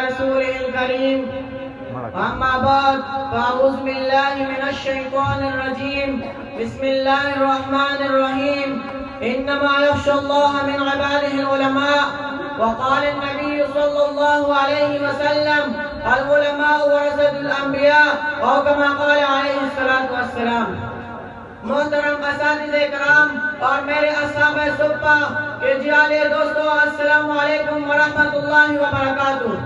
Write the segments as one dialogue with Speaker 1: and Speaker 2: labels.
Speaker 1: رسوله الكريم أما بعد فأعوذ بالله من الشيطان الرجيم بسم الله الرحمن الرحيم إنما يخشى الله من عباده العلماء وقال النبي صلى الله عليه وسلم العلماء ورثة الأنبياء أو كما قال عليه الصلاة والسلام. محترم اساتذہ کرام اور میرے اصحاب صحبہ کے جیالے دوستو، السلام علیکم ورحمۃ اللہ وبرکاتہ.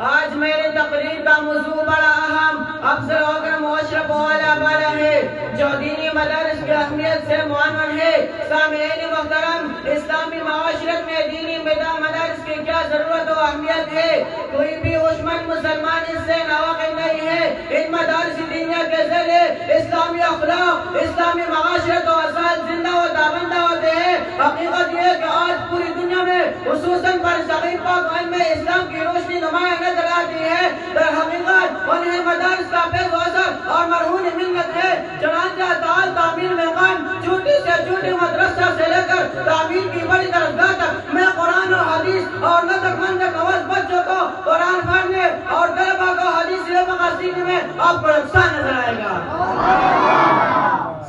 Speaker 1: آج میرے تقریر کا موضوع بڑا اہم، افضل و اکرم و اشرف و اعلیٰ والا ہے جو دینی مدارس کی اہمیت سے معین ہے. سامعین محترم، اسلامی معاشرت میں دینی مدارس کی کیا ضرورت و اہمیت ہے؟ کوئی بھی دشمن مسلمان اس سے ناواقف نہیں ہے. ان مدارس دینیا کے ذریعے اسلامی اخلاق، اسلامی معاشرت و اساس زندہ و دامندہ ہوتے ہیں. حقیقت یہ ہے کہ آج پوری دنیا میں خصوصاً برصغیر پاک میں اسلام کی روشنی نمایاں نظر آتی ہے. در حقیقت انہیں مدارس کا فیض و اثر اور مرہون منت ہے. چنانچہ تعمیر میں قائم چھوٹی سے چھوٹی مدرسہ سے لے کر تعمیر کی بڑی درسگاہ تک میں قرآن و حدیث اور نظر منظر نواز بچوں کو قرآن پڑھنے اور طلبہ کو حدیث سیکھنے میں آپ کو نقصان نظر آئے گا.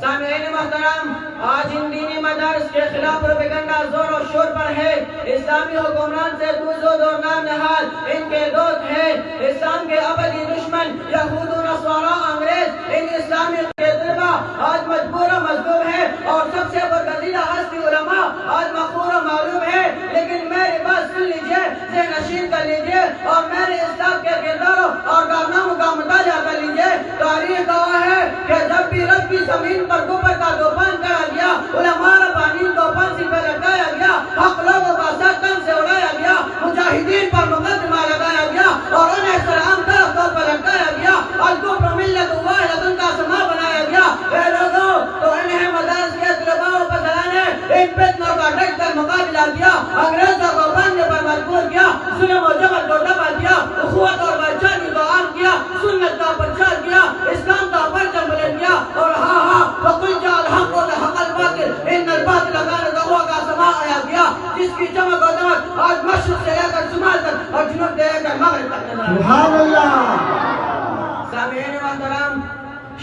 Speaker 1: سامعین محترم، آج ان دینی مدارس کے خلاف پروپیگنڈا زور و شور پر ہے. اسلامی حکمران سے دوزود اور نام نہاد ان کے دوست ہیں. اسلام کے ابدی دشمن یہود و نصارا انگریز ان اسلامی کے طلبہ آج مجبور و مظلوم ہے اور سب سے برگزیدہ ہستی علماء آج مقبول و معلوم ہے. لیکن میری بات سن لیجئے، ذہن نشین کر لیجئے اور میرے اسلام کے کرداروں اور کارناموں کا مطالعہ کر لیجئے. تاریخ گواہ ہے کہ جب بھی رب کی زمین پر گوبر کا طوفان کرا گیا، علماء ربانیین کو پھانسی پہ لٹکایا گیا، حق لوگوں کا سر تن سے اڑایا گیا، مجاہدین پر مقدمہ لگایا گیا اور انہیں سلام درختوں پر لٹکایا گیا. الکفر ملت واحدۃ کا سما بنایا گیا. اے لوگوں، تو انہیں مدارس کے طلباء و فضلان نے ان فتنوں کا ڈٹ کر مقابلہ کیا، انگریزوں کو باندھنے پر مجبور کیا، ظلم و جبر کو دبا دیا، اخوت اور بھائی چارگی کو عام کیا، سنت کا پرچار کیا، اسلام کا پرچم بلند کیا اور وَقُلْ جَاءَ الْحَقُّ وَزَهَقَ الْبَاطِلُ إِنَّ الْبَاطِلَ كَانَ زَهُوقًا کا سما آیا گیا، جس کی چمک و دمک آج مشرق سے لے کر شمال تک اور جنوب سے لے کر مغرب تک نظر آتی ہے. سبحان اللہ. سامعین محترم،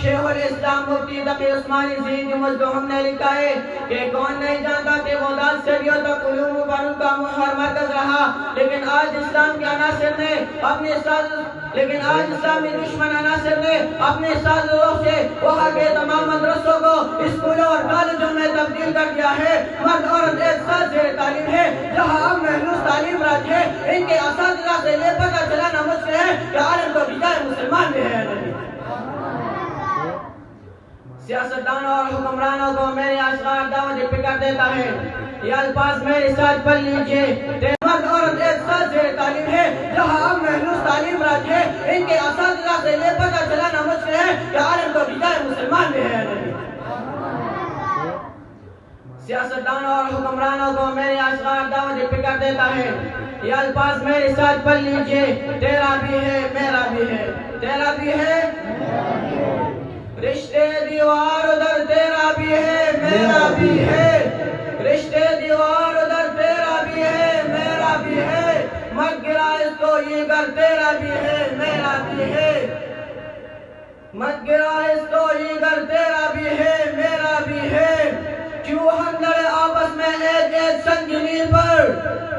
Speaker 1: شیخ الاسلام مفتی تقی عثمانی زید مزدہم نے لکھا ہے کہ کون نہیں جانتا کہ بغداد صدیوں تک علوم و فنون کا محور مرکز رہا، لیکن آج اسلام کے عناصر نے اپنے اسلامی دشمن عناصر نے اپنے سازوں سے وہاں کے تمام مدرسوں کو اسکولوں اور کالجوں میں تبدیل کر دیا ہے. مرد عورت ایک ساتھ زیر تعلیم ہے، جہاں اب محروس تعلیم راج ہے. ان کے اساتذہ سے یہ پتہ چلانا مشکل ہے کہ عالم تو بجائے مسلمان بھی ہے. سیاستدانوں اور حکمرانوں کو میرے اشعار دعوت فکر دیتا ہے. یہ الفاظ میرے ساتھ پڑھ لیجئے. مرد عورت ایک ساتھ زیر تعلیم ہے، جہاں اب محروس تعلیم راج ہے. ان کے اساتذہ سے یہ پتہ چلانا مشکل ہے کہ عالم تو بجائے مسلمان بھی ہے. سیاستدانوں اور حکمرانوں کو میرے اشعار دعوت فکر دیتا ہے. یہ الفاظ میرے ساتھ پڑھ لیجئے. تیرا بھی ہے میرا بھی ہے، تیرا بھی ہے رشتے دیوار ادھر، تیرا بھی ہے میرا بھی ہے، رشتے دیوار ادھر، تیرا بھی ہے میرا بھی ہے. مت گرا اس کو یہ گھر، تیرا بھی ہے میرا بھی ہے. مت گرا اس کو یہ گھر، تیرا بھی ہے میرا بھی ہے. کیوں ہم لڑے آپس میں ایک ایک سنگ میل پر،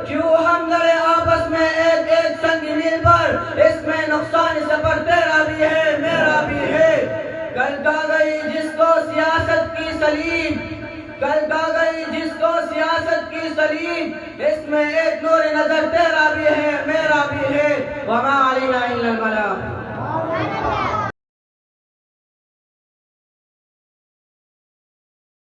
Speaker 1: کیوں ہم لڑے آپس میں ایک ایک سنگ میل پر. اس میں نقصان سفر، تیرا بھی ہے میرا بھی ہے. کل کا گئی جس کو سیاست کی سلیم، کل کا گئی جس کو سیاست کی سلیم. اس میں ایک نور نظر، تیرا بھی ہے میرا بھی ہے.